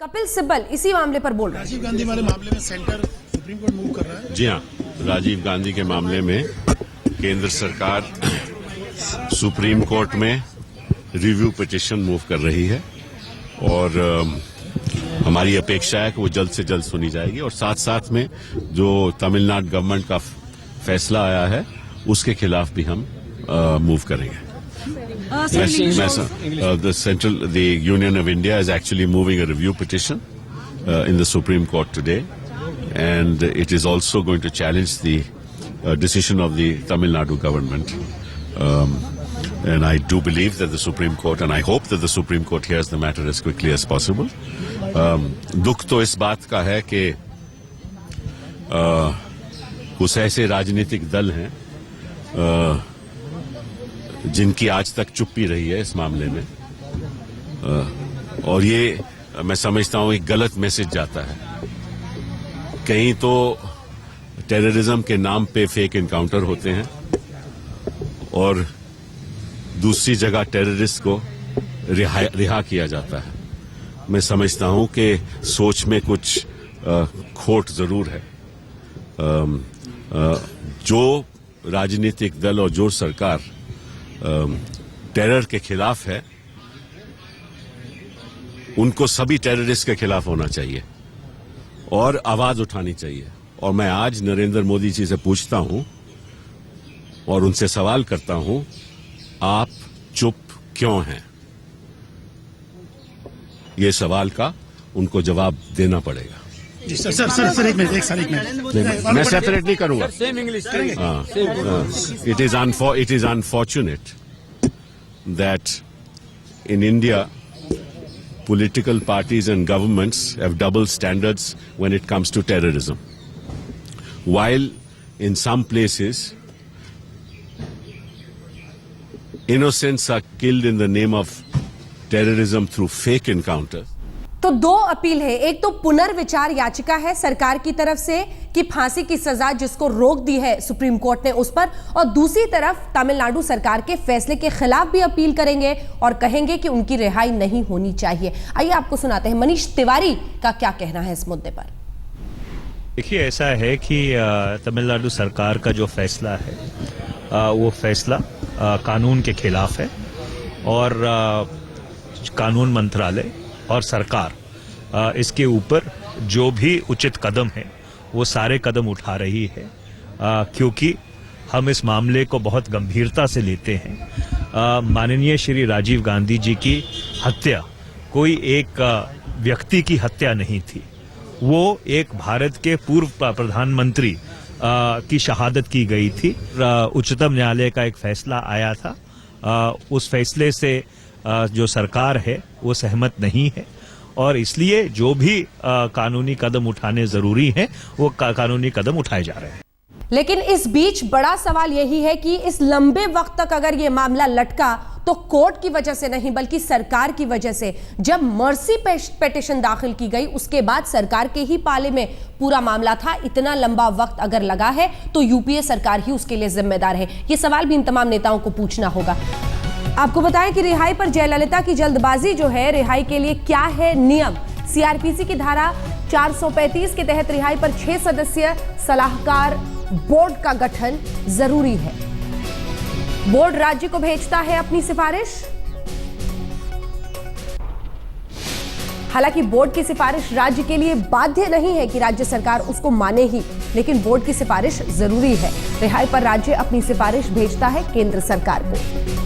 कपिल सिब्बल इसी मामले पर बोल रहे हैं। राजीव गांधी वाले मामले में सेंटर सुप्रीम कोर्ट मूव कर रहा है। जी हाँ, राजीव गांधी के मामले में केंद्र सरकार सुप्रीम कोर्ट में रिव्यू पिटीशन मूव कर रही है और हमारी अपेक्षा है कि वो जल्द से जल्द सुनी जाएगी और साथ साथ में जो तमिलनाडु गवर्नमेंट का फैसला आया है उसके खिलाफ भी हम मूव करेंगे। The Union of India is actually moving a review petition in the Supreme Court today, and it is also going to challenge the decision of the Tamil Nadu government. And I do believe that the Supreme Court, and I hope that the Supreme Court hears the matter as quickly as possible. दुख तो इस बात का है कि कुछ ऐसे राजनीतिक दल हैं जिनकी आज तक चुप्पी रही है इस मामले में, और ये मैं समझता हूं एक गलत मैसेज जाता है। कहीं तो टेररिज्म के नाम पे फेक एनकाउंटर होते हैं और दूसरी जगह टेररिस्ट को रिहा किया जाता है। मैं समझता हूं कि सोच में कुछ खोट जरूर है। जो राजनीतिक दल और जो सरकार टेरर के खिलाफ है उनको सभी टेररिस्ट के खिलाफ होना चाहिए और आवाज उठानी चाहिए। और मैं आज नरेंद्र मोदी जी से पूछता हूं और उनसे सवाल करता हूं, आप चुप क्यों हैं? ये सवाल का उनको जवाब देना पड़ेगा। जी सर एक मिनट मैं सेपरेट नहीं करूंगा। It is unfortunate that in India political parties and governments have double standards when it comes to terrorism. While in some places innocents are killed in the name of terrorism through fake encounters. तो दो appeal है, एक तो पुनर्विचार याचिका है सरकार की तरफ से कि फांसी की सजा जिसको रोक दी है सुप्रीम कोर्ट ने उस पर, और दूसरी तरफ तमिलनाडु सरकार के फैसले के खिलाफ भी अपील करेंगे और कहेंगे कि उनकी रिहाई नहीं होनी चाहिए। आइए आपको सुनाते हैं मनीष तिवारी का क्या कहना है इस मुद्दे पर। देखिए, ऐसा है कि तमिलनाडु सरकार का जो फैसला है वो फैसला कानून के खिलाफ है और कानून मंत्रालय और सरकार इसके ऊपर जो भी उचित कदम है वो सारे कदम उठा रही है, क्योंकि हम इस मामले को बहुत गंभीरता से लेते हैं। माननीय श्री राजीव गांधी जी की हत्या कोई एक व्यक्ति की हत्या नहीं थी, वो एक भारत के पूर्व प्रधानमंत्री की शहादत की गई थी। उच्चतम न्यायालय का एक फैसला आया था, उस फैसले से जो सरकार है वो सहमत नहीं है और इसलिए जो भी कानूनी कदम उठाने जरूरी हैं वो कानूनी कदम उठाए जा रहे हैं। लेकिन इस बीच बड़ा सवाल यही है कि इस लंबे वक्त तक अगर ये मामला लटका तो कोर्ट की वजह से नहीं बल्कि सरकार की वजह से। जब मर्सी पिटीशन दाखिल की गई उसके बाद सरकार के ही पाले में पूरा मामला था। इतना लंबा वक्त अगर लगा है तो यूपीए सरकार ही उसके लिए जिम्मेदार है। ये सवाल भी इन तमाम नेताओं को पूछना होगा। आपको बताएं कि रिहाई पर जयललिता की जल्दबाजी जो है, रिहाई के लिए क्या है नियम। सीआरपीसी की धारा 435 के तहत रिहाई पर 6 सदस्यीय सलाहकार बोर्ड का गठन जरूरी है। बोर्ड राज्य को भेजता है अपनी सिफारिश। हालांकि बोर्ड की सिफारिश राज्य के लिए बाध्य नहीं है कि राज्य सरकार उसको माने ही, लेकिन बोर्ड की सिफारिश जरूरी है। रिहाई पर राज्य अपनी सिफारिश भेजता है केंद्र सरकार को।